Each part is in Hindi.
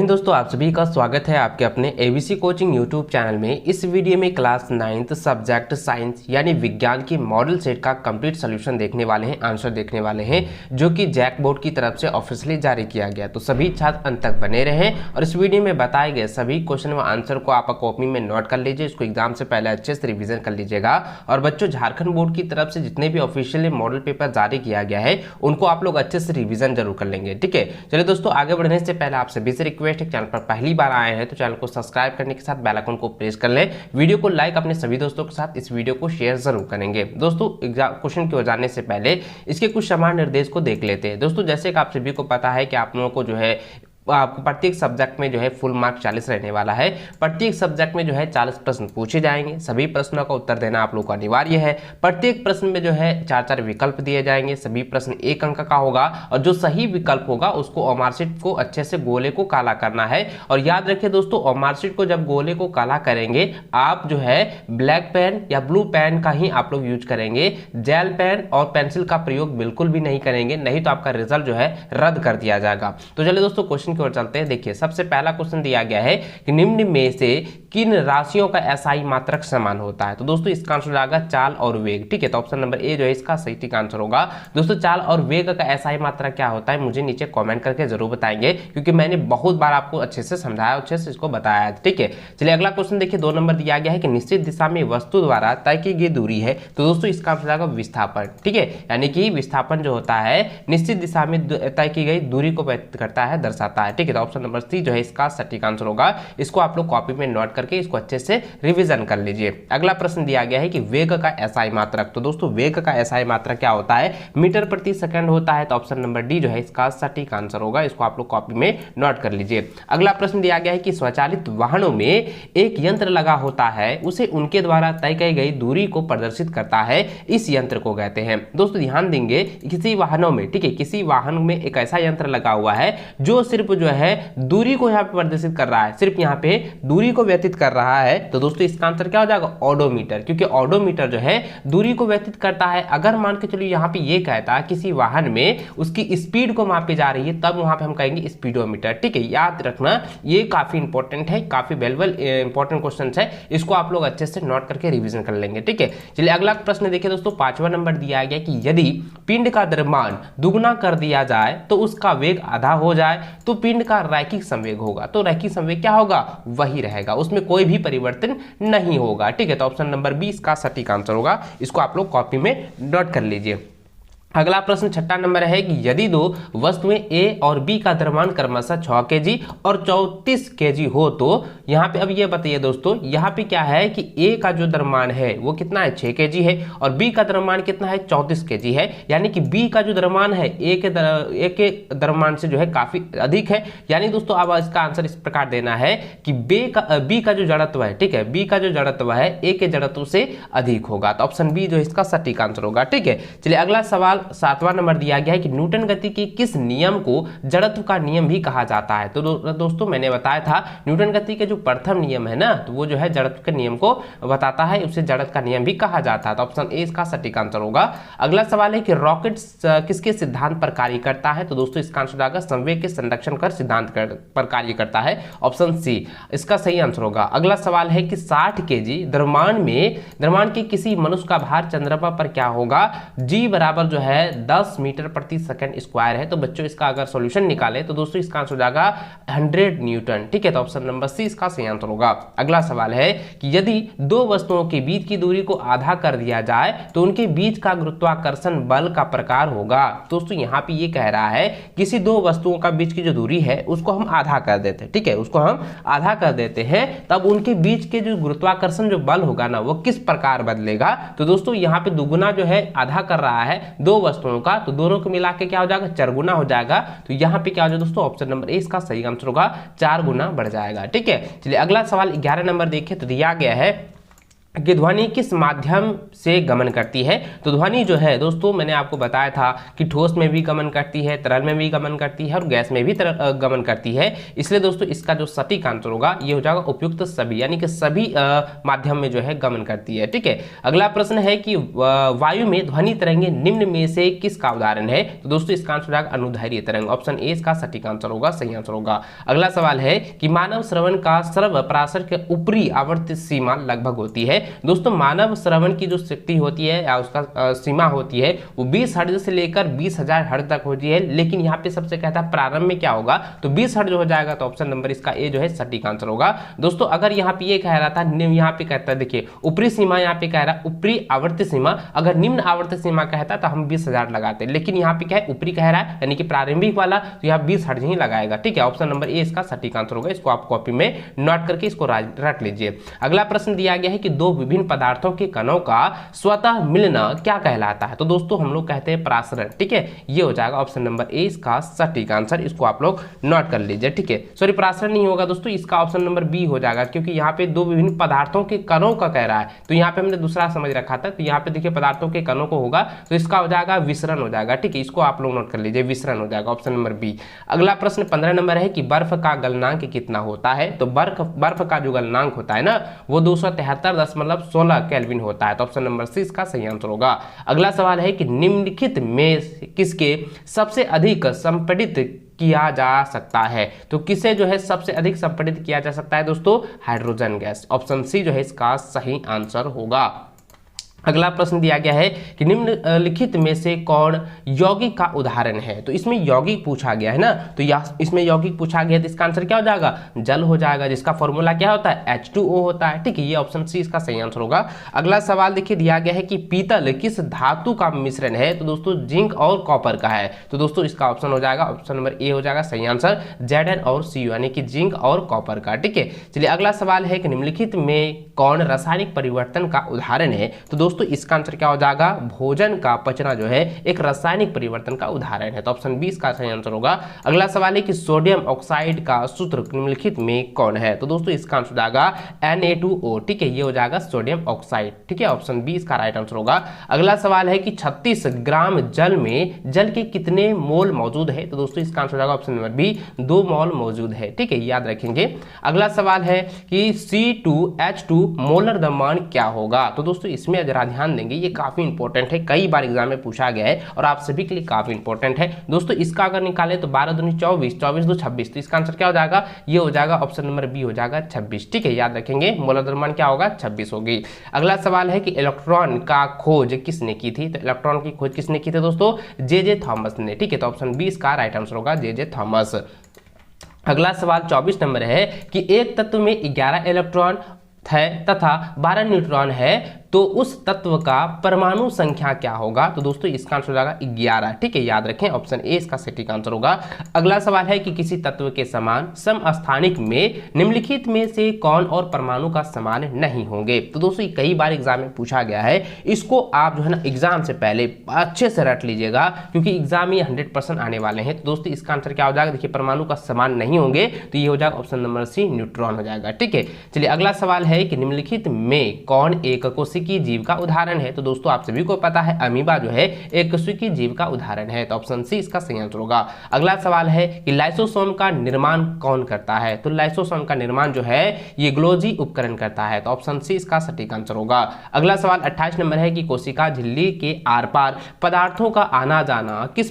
हिंद दोस्तों, आप सभी का स्वागत है आपके अपने एबीसी कोचिंग यूट्यूब चैनल में। इस वीडियो में क्लास 9th सब्जेक्ट साइंस यानी विज्ञान की मॉडल सेट का कंप्लीट सॉल्यूशन देखने वाले हैं, आंसर देखने वाले हैं, जो कि जैक बोर्ड की तरफ से ऑफिशियली जारी किया गया। तो सभी छात्र अंत तक बने रहें और इस वीडियो में बताए गए सभी क्वेश्चन व आंसर को आप कॉपी में नोट कर लीजिए। इसको एग्जाम से पहले अच्छे से रिविजन कर लीजिएगा। और बच्चों, झारखंड बोर्ड की तरफ से जितने भी ऑफिशियली मॉडल पेपर जारी किया गया है उनको आप लोग अच्छे से रिविजन जरूर कर लेंगे। ठीक है, चलिए दोस्तों, आगे बढ़ने से पहले आप सभी से रिक्वेस्ट है, चैनल पर पहली बार आए हैं तो चैनल को सब्सक्राइब करने के साथ बेल आइकन को प्रेस कर लें। वीडियो को लाइक, अपने सभी दोस्तों के साथ इस वीडियो को शेयर जरूर करेंगे। दोस्तों, क्वेश्चन की ओर जाने से पहले इसके कुछ समान निर्देश को देख लेते हैं। दोस्तों, जैसे कि आप सभी को पता है कि आप लोगों को जो है आपको प्रत्येक सब्जेक्ट में जो है फुल मार्क 40 रहने वाला है। प्रत्येक सब्जेक्ट में जो है 40 प्रश्न पूछे जाएंगे। सभी प्रश्नों का उत्तर देना आप लोग को अनिवार्य है। प्रत्येक प्रश्न में जो है 4-4 विकल्प दिए जाएंगे। सभी प्रश्न 1 अंक का होगा और जो सही विकल्प होगा उसको मार्कशीट को अच्छे से गोले को काला करना है। और याद रखिए दोस्तों, मार्कशीट को जब गोले को काला करेंगे आप जो है ब्लैक पेन या ब्लू पेन का ही आप लोग यूज करेंगे। जेल पेन और पेंसिल का प्रयोग बिल्कुल भी नहीं करेंगे, नहीं तो आपका रिजल्ट जो है रद्द कर दिया जाएगा। तो चलिए दोस्तों, क्वेश्चन की ओर चलते हैं। देखिए, सबसे पहला क्वेश्चन दिया गया है कि निम्न में से किन राशियों का एसआई मात्रक समान होता है। तो दोस्तों, इसका आंसर आएगा चाल और वेग। ठीक है, तो ऑप्शन नंबर ए जो है इसका सही ठीक आंसर होगा। दोस्तों, चाल और वेग का एसआई मात्रक क्या होता है मुझे नीचे कमेंट करके जरूर बताएंगे, क्योंकि मैंने बहुत बार आपको अच्छे से समझाया, अच्छे से इसको बताया। ठीक है, चलिए अगला क्वेश्चन देखिए। 2 नंबर दिया गया है कि निश्चित दिशा में वस्तु द्वारा तय की गई दूरी है। तो दोस्तों, इसका आंसर आएगा विस्थापन। ठीक है, यानी कि विस्थापन जो होता है निश्चित दिशा में तय की गई दूरी को व्यक्त करता है, दर्शाता है। ठीक है, तो ऑप्शन नंबर सी जो है इसका सटीक आंसर होगा। इसको आप लोग कॉपी में नोट करके इसको अच्छे से रिवीजन कर लीजिए। अगला प्रश्न दिया गया है कि वेग का एसआई मात्रक। तो दोस्तों, वेग का एसआई मात्रक क्या होता है? मीटर प्रति सेकंड होता है। तो ऑप्शन नंबर डी जो है इसका सटीक आंसर होगा। इसको आप लोग कॉपी में नोट कर लीजिए। अगला प्रश्न दिया गया है कि स्वचालित वाहनों में एक यंत्र लगा होता है, उसे उनके द्वारा तय की गई दूरी को प्रदर्शित करता है, इस यंत्र को कहते हैं। दोस्तों, ध्यान देंगे, किसी वाहनों में, ठीक है, किसी वाहन में एक ऐसा यंत्र लगा हुआ है जो सिर्फ जो है दूरी को यहाँ पे प्रदर्शित कर रहा है, सिर्फ यहाँ पे दूरी को व्यतीत कर रहा है। तो दोस्तों, इसका आंसर क्या हो जाएगा? ऑडोमीटर, क्योंकि ऑडोमीटर जो है दूरी को व्यतीत करता है। अगर मान के चलिए यहाँ पे ये कहता है किसी वाहन में उसकी स्पीड को मापी जा रही है, तब वहां पे हम कहेंगे स्पीडोमीटर। ठीक है, याद रखना, ये काफी इंपॉर्टेंट है, काफी वैल्यूएबल इंपॉर्टेंट क्वेश्चन है। इसको आप लोग अच्छे से नोट करके रिविजन कर लेंगे। ठीक है, चलिए अगला प्रश्न देखिए दोस्तों। 5वां नंबर दिया गया कि यदि पिंड का द्रव्यमान दुगुना कर दिया जाए तो उसका वेग आधा हो जाए तो पिंड का रैखिक संवेग होगा। तो रैखिक संवेग क्या होगा? वही रहेगा, उसमें कोई भी परिवर्तन नहीं होगा। ठीक है, तो ऑप्शन नंबर बी इसका सटीक आंसर होगा। इसको आप लोग कॉपी में नोट कर लीजिए। अगला प्रश्न 6वां नंबर है कि यदि दो वस्तुएं ए और बी का द्रव्यमान क्रमशः 6 kg और 34 kg हो तो यहाँ पे अब ये बताइए दोस्तों, यहाँ पे क्या है कि ए का जो द्रव्यमान है वो कितना है? 6 kg है और बी का द्रव्यमान कितना है? 34 kg है। यानी कि बी का जो द्रव्यमान है ए के द्रव्यमान से जो है काफी अधिक है। यानी दोस्तों, अब इसका आंसर इस प्रकार देना है कि बी का जो जड़त्व है, ठीक है, बी का जो जड़त्व है ए के जड़त्व से अधिक होगा। तो ऑप्शन बी जो है इसका सटीक आंसर होगा। ठीक है, चलिए अगला सवाल 7वां नंबर दिया गया है कि न्यूटन गति के किस नियम को जड़त्व का नियम भी कहा जाता है। तो दोस्तों, मैंने बताया था न्यूटन गति के जो प्रथम नियम है ना, तो वो जो है जड़त्व के नियम को बताता है, उसे जड़त्व का नियम भी कहा जाता है। तो ऑप्शन ए इसका सटीक आंसर होगा। अगला सवाल है कि रॉकेट किसके सिद्धांत पर कार्य करता है। तो दोस्तों, इसका आंसर आएगा संवेग के संरक्षण कर सिद्धांत पर कार्य करता है। ऑप्शन सी इसका सही आंसर होगा। अगला सवाल है कि 60 kg द्रव्यमान के किसी मनुष्य का भार चंद्रमा पर क्या होगा? जी बराबर जो है 10 मीटर प्रति सेकंड स्क्वायर है। तो बच्चों, इसका अगर सॉल्यूशन निकाले तो दोस्तों इसका आंसर हो जाएगा 100 न्यूटन। ठीक है, तो ऑप्शन नंबर सी इसका सही आंसर होगा। अगला सवाल है कि यदि दो वस्तुओं के बीच की दूरी को आधा कर दिया जाए तो उनके बीच का गुरुत्वाकर्षण बल का प्रकार होगा। दोस्तों, यहाँ पे ये कह रहा है किसी दो वस्तुओं का बीच की जो दूरी है उसको हम आधा कर देते हैं। ठीक है, उसको हम आधा कर देते हैं, तब उनके बीच के जो गुरुत्वाकर्षण जो बल होगा ना, वो किस प्रकार बदलेगा। तो दोस्तों, यहाँ पे दुगुना जो है आधा कर रहा है दो वस्तुओं का, तो दोनों को मिला के क्या हो जाएगा? 4 गुना हो जाएगा। तो यहाँ पे क्या हो जाएगा दोस्तों? ऑप्शन नंबर ए इसका सही आंसर होगा, 4 गुना बढ़ जाएगा। ठीक है, चलिए अगला सवाल 11 नंबर देखिए। तो दिया गया है कि ध्वनि किस माध्यम से गमन करती है। तो ध्वनि जो है दोस्तों मैंने आपको बताया था कि ठोस में भी गमन करती है, तरल में भी गमन करती है और गैस में भी गमन करती है। इसलिए दोस्तों इसका जो सटीक आंसर होगा ये हो जाएगा उपयुक्त सभी, यानी कि सभी माध्यम में जो है गमन करती है। ठीक है, अगला प्रश्न है कि वायु में ध्वनि तरंगे निम्न में से किसका उदाहरण है। तो दोस्तों इसका आंसर हो जाएगा अनुदैर्घ्य तरंग, ऑप्शन ए इसका सटीक आंसर होगा, सही आंसर होगा। अगला सवाल है कि मानव श्रवण का सर्व पराशर के ऊपरी आवर्त सीमा लगभग होती है। दोस्तों मानव श्रवण की जो शक्ति होती है या उसका सीमा होती है वो 20 हर्ट्ज से लेकर 20,000 हर्ट्ज तक होती है, लेकिन यहाँ पे सबसे कहता है प्रारंभ में क्या होगा, तो 20 हर्ट्ज हो जाएगा। तो ऑप्शन नंबर इसका ए जो है सटीक आंसर होगा। दोस्तों अगर यहाँ पे ये कह रहा था यहाँ पे कहता है, देखिए ऊपरी सीमा यहाँ पे कह रहा है ऊपरी आवर्त सीमा, अगर निम्न आवर्त सीमा कहता तो हम 20,000 लगाते, लेकिन यहाँ पे क्या है ऊपरी कह रहा है यानी कि प्रारंभिक वाला, तो यहाँ 20 हर्ट्ज ही लगाएगा। ठीक है, ऑप्शन नंबर ए इसका सटीक आंसर होगा। इसको आप कॉपी में नोट करके इसको रट लीजिए। अगला प्रश्न दिया गया है कि दो विभिन्न पदार्थों के कणों का स्वतः मिलना क्या कहलाता है। तो दोस्तों हम लोग कहते हैं परासरण। ठीक है, ये हो जाएगा ऑप्शन नंबर ए इसका सटीक आंसर, इसको आप लोग नोट कर लीजिए। ठीक है, सॉरी परासरण नहीं होगा दोस्तों, इसका ऑप्शन नंबर बी हो जाएगा, क्योंकि यहाँ पे दो विभिन्न पदार्थों के कणों का कह रहा है, तो यहाँ पे हमने दूसरा समझ रखा था, तो यहाँ पे देखिए पदार्थों के कणों को होगा तो इसका हो जाएगा विसरण हो जाएगा। ठीक है, इसको आप लोग नोट कर लीजिए, विसरण हो जाएगा, ऑप्शन नंबर बी। अगला प्रश्न 15 नंबर है कि बर्फ का गलनांक कितना होता है। तो बर्फ का जो गलनांक होता है ना वो 273.16 केल्विन होता है। तो ऑप्शन नंबर सी इसका सही आंसर होगा। अगला सवाल है कि निम्नलिखित में किसके सबसे अधिक संपीड़ित किया जा सकता है। तो किसे जो है सबसे अधिक संपीड़ित किया जा सकता है दोस्तों, हाइड्रोजन गैस, ऑप्शन सी जो है इसका सही आंसर होगा। अगला प्रश्न दिया गया है कि निम्नलिखित में से कौन यौगिक का उदाहरण है। तो इसमें यौगिक पूछा गया है ना, तो इसमें यौगिक पूछा गया तो इसका आंसर क्या हो जाएगा, जल हो जाएगा, जिसका फॉर्मूला क्या होता है H2O होता है। ठीक है, ये ऑप्शन सी इसका सही आंसर होगा। अगला सवाल देखिए दिया गया है कि पीतल किस धातु का मिश्रण है। तो दोस्तों जिंक और कॉपर का है। तो दोस्तों इसका ऑप्शन हो जाएगा, ऑप्शन नंबर ए हो जाएगा सही आंसर, Zn और Cu यानी कि जिंक और कॉपर का। ठीक है, चलिए अगला सवाल है कि निम्नलिखित में कौन रासायनिक परिवर्तन का उदाहरण है। तो दोस्तों इसका आंसर क्या हो जाएगा, भोजन का पचना जो है एक रासायनिक परिवर्तन का उदाहरण है। तो ऑप्शन 20 का सही आंसर होगा। अगला सवाल है कि सोडियम ऑक्साइड का सूत्र निम्नलिखित में कौन है। तो दोस्तों इसका आंसर हो जाएगा Na2O। ठीक है, ये हो जाएगा सोडियम ऑक्साइड। ठीक है, ऑप्शन 20 का राइट आंसर होगा। अगला सवाल है कि 36 ग्राम जल में जल के कितने मोल मौजूद है। तो दोस्तों इसका आंसर हो जाएगा ऑप्शन नंबर बी, 2 मोल मौजूद है। ठीक है, याद रखेंगे। अगला सवाल है कि C2H2 मोलर द्रव्यमान क्या होगा। तो दोस्तों इसमें जरा ध्यान देंगे, ये काफी इंपॉर्टेंट है, कई बार एग्जाम में पूछा गया है और आप सभी के लिए काफी इंपॉर्टेंट है दोस्तों। इसका अगर निकाले तो 12 दूनी 24, 24 दो 26, तो इसका आंसर क्या हो जाएगा, ये हो जाएगा ऑप्शन नंबर बी हो जाएगा 26। ठीक है, याद रखेंगे मोलर द्रव्यमान क्या होगा, 26 होगी। अगला सवाल है कि इलेक्ट्रॉन का खोज किसने की थी। तो इलेक्ट्रॉन की खोज किसने की थी दोस्तों, जे थॉमस ने। ठीक है, तो ऑप्शन 20 का राइट आंसर होगा जे थॉमस। अगला सवाल 24 नंबर है कि एक तत्व में 11 इलेक्ट्रॉन है तथा 12 न्यूट्रॉन है, तो उस तत्व का परमाणु संख्या क्या होगा। तो दोस्तों इसका आंसर हो जाएगा 11। ठीक है, याद रखें, ऑप्शन ए इसका सटीक आंसर होगा। अगला सवाल है कि किसी तत्व के समान समस्थानिक में निम्नलिखित में से कौन और परमाणु का समान नहीं होंगे। तो दोस्तों कई बार एग्जाम में पूछा गया है, इसको आप जो है ना एग्जाम से पहले अच्छे से रट लीजिएगा, क्योंकि एग्जाम में 100% आने वाले हैं। तो दोस्तों इसका आंसर क्या हो जाएगा, देखिए परमाणु का समान नहीं होंगे, तो ये हो जाएगा ऑप्शन नंबर सी, न्यूट्रॉन हो जाएगा। ठीक है, चलिए अगला सवाल है कि निम्नलिखित में कौन एक कोशिकीय जीव का उदाहरण है। तो दोस्तों आप सभी को पता है अमीबा जो है एक कोशिकीय जीव का उदाहरण है। तो ऑप्शन सी इसका सही आंसर होगा। अगला सवाल है कि लाइसोसोम का निर्माण कौन करता है। तो लाइसोसोम का निर्माण जो है ये गोल्गी उपकरण करता है। तो ऑप्शन सी इसका सटीक आंसर होगा। अगला सवाल 28 नंबर है कि कोशिका झिल्ली के आर पार पदार्थों का आना जाना किस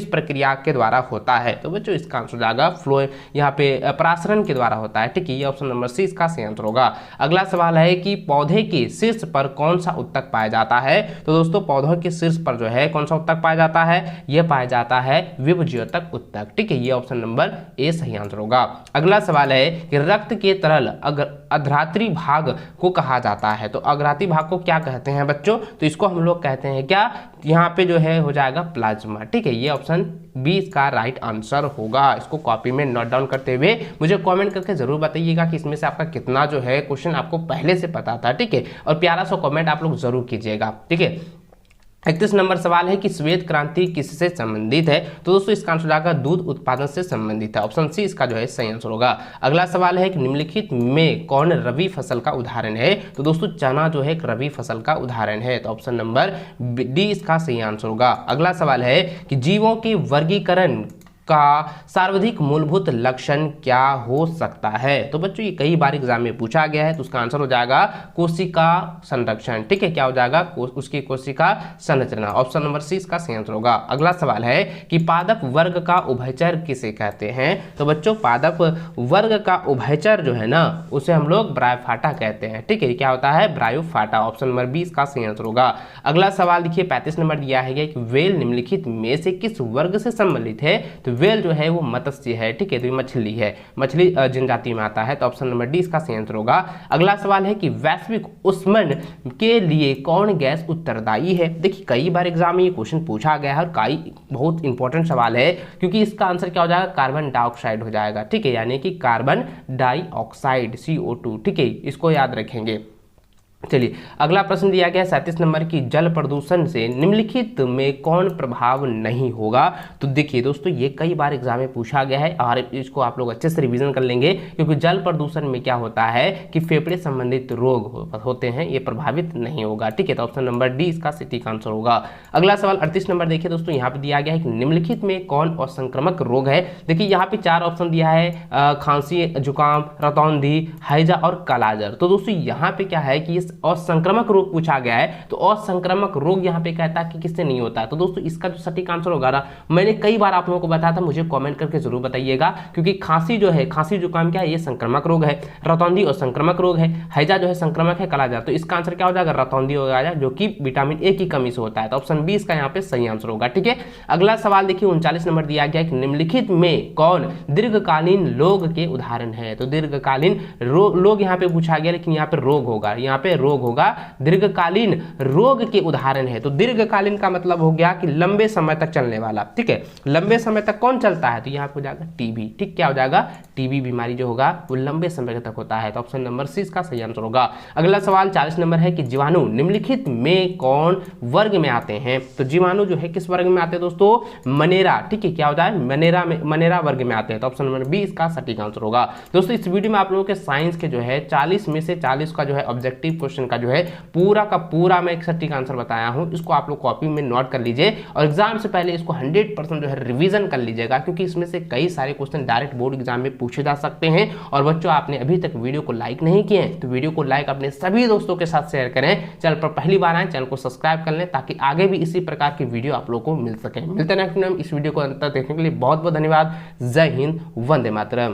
प्रक्रिया के द्वारा होता है। तो बच्चों इसका आंसर जाएगा फ्लो, यहाँ पे परासरण के द्वारा होता है। ठीक है, ये ऑप्शन नंबर सी इसका सही आंसर होगा। अगला सवाल है कि पौधे के शीर्ष पर कौन सा उत्तक पाया जाता है। तो दोस्तों पौधों के शीर्ष पर जो है कौन सा उत्तक पाया जाता है, यह पाया जाता है विभज्योतक उत्तक। ठीक है, ये ऑप्शन नंबर ए सही आंसर होगा। अगला सवाल है कि रक्त के तरल अग्रात्री भाग को कहा जाता है। तो अग्रात्री भाग को क्या कहते हैं बच्चों, तो इसको हम लोग कहते हैं क्या, यहाँ पे जो है हो जाएगा प्लाज्मा। ठीक है, ये ऑप्शन 20 का राइट आंसर होगा। इसको कॉपी में नोट डाउन करते हुए मुझे कमेंट करके जरूर बताइएगा कि इसमें से आपका कितना जो है क्वेश्चन आपको पहले से पता था। ठीक है, और प्यारा सा कमेंट आप लोग जरूर कीजिएगा। ठीक है, 31 नंबर सवाल है कि श्वेत क्रांति किससे संबंधित है? तो दोस्तों इसका आंसर जाएगा दूध उत्पादन से संबंधित है। ऑप्शन सी इसका जो है सही आंसर होगा। अगला सवाल है कि निम्नलिखित में कौन रबी फसल का उदाहरण है? तो दोस्तों चना जो है एक रबी फसल का उदाहरण है, तो ऑप्शन नंबर डी इसका सही आंसर होगा। अगला सवाल है कि जीवों के वर्गीकरण का सर्वाधिक मूलभूत लक्षण क्या हो सकता है? तो बच्चों ये कई बार एग्जाम में पूछा गया है, तो उसका आंसर हो जाएगा कोशिका संरक्षण। ठीक है, क्या हो जाएगा? उसकी कोशिका संरचना। ऑप्शन नंबर सी इसका सही आंसर होगा। अगला सवाल है कि पादप वर्ग का उभयचर किसे कहते हैं? तो बच्चों पादप वर्ग का उभयचर जो है ना, उसे हम लोग ब्रायोफाटा कहते हैं। ठीक है, क्या होता है? ब्रायोफाटा। ऑप्शन नंबर बी इसका सही आंसर होगा। अगला सवाल देखिए 35 नंबर दिया है कि वेल निम्नलिखित में से किस वर्ग से सम्मिलित है? तो वेल जो है वो मत्स्य है। ठीक है, तो ये मछली है, मछली जनजाति में आता है, तो ऑप्शन नंबर डी इसका सही आंसर होगा। अगला सवाल है कि वैश्विक ऊष्मन के लिए कौन गैस उत्तरदायी है? देखिए कई बार एग्जाम में ये क्वेश्चन पूछा गया है और कई बहुत इंपॉर्टेंट सवाल है, क्योंकि इसका आंसर क्या हो जाएगा? कार्बन डाइऑक्साइड हो जाएगा। ठीक है, यानी कि कार्बन डाइऑक्साइड CO2। ठीक है, इसको याद रखेंगे। चलिए अगला प्रश्न दिया गया 37 नंबर की जल प्रदूषण से निम्नलिखित में कौन प्रभाव नहीं होगा? तो देखिए दोस्तों ये कई बार एग्जाम में पूछा गया है और इसको आप लोग अच्छे से रिवीजन कर लेंगे, क्योंकि जल प्रदूषण में क्या होता है कि फेफड़े संबंधित रोग होते हैं, ये प्रभावित नहीं होगा। ठीक है, तो ऑप्शन नंबर डी इसका सटीक आंसर होगा। अगला सवाल 38 नंबर देखिए दोस्तों, यहाँ पे दिया गया है कि निम्नलिखित में कौन असंक्रामक रोग है? देखिए यहाँ पे 4 ऑप्शन दिया है, खांसी, जुकाम, रतौंधी, हैजा और कालाजार। तो दोस्तों यहाँ पे क्या है कि असंक्रामक रोग पूछा गया है, तो असंक्रामक रोग यहाँ पे कहता है कि किससे नहीं होता है। तो दोस्तों इसका जो सटीक आंसर होगा ना, मैंने कई बार आप लोगों को बताया था, मुझे कमेंट करके जरूर बताइएगा, क्योंकि खांसी जो है, खांसी जुकाम क्या है? ये संक्रामक रोग है। रतौंधी असंक्रामक रोग है। हैजा जो है संक्रामक है। कालाजार, तो इसका आंसर क्या हो जाएगा? रतौंधी हो जाएगा, जो कि विटामिन ए की कमी से होता है, तो ऑप्शन बी इसका यहाँ पे सही आंसर होगा। ठीक है, अगला सवाल देखिए 39 नंबर दिया गया कि निम्नलिखित में कौन दीर्घकालीन रोग के उदाहरण है? तो दीर्घकालीन रोग यहाँ पे पूछा गया, लेकिन यहाँ पे रोग होगा, यहाँ पे रोग होगा, दीर्घकालीन रोग के उदाहरण है। तो दीर्घकालीन का मतलब हो गया कि लंबे समय तक चलने वाला। ठीक है, लंबे समय तक कौन चलता है? तो यहाँ पे हो जाएगा टीबी। ठीक, क्या हो जाएगा? टीबी बीमारी जो होगा वो लंबे समय तक होता है, तो ऑप्शन नंबर सी इसका सही आंसर होगा। अगला सवाल 40 नंबर है कि जीवाणु निम्नलिखित में कौन वर्ग में आते हैं? तो जीवाणु जो है किस वर्ग में आते हैं दोस्तों? मनेरा। ठीक है, क्या होता है? मनेरा वर्ग में आते हैं, तो ऑप्शन नंबर बी इसका सटीक आंसर होगा। दोस्तों इस वीडियो में आप लोगों के साइंस के जो है 40 में से 40 का जो है ऑब्जेक्टिव क्वेश्चन का जो है पूरा का पूरा मैं एक सटीक आंसर बताया हूं। इसको आप लोग कॉपी में नोट कर लीजिए और एग्जाम से पहले इसको 100% जो है रिवीजन कर लीजिएगा, क्योंकि इसमें से कई सारे क्वेश्चन डायरेक्ट बोर्ड एग्जाम में पूछे जा सकते हैं। और बच्चों आपने अभी तक वीडियो को लाइक नहीं किए हैं तो वीडियो को लाइक अपने सभी दोस्तों के साथ शेयर करें। चैनल पर पहली बार आए चैनल को सब्सक्राइब कर लें, ताकि आगे भी इसी प्रकार की वीडियो आप लोग को मिल सके। मिलते हैं नेक्स्ट टाइम। इस वीडियो को अंत तक देखने के लिए बहुत बहुत धन्यवाद। जय हिंद, वंदे मातरम।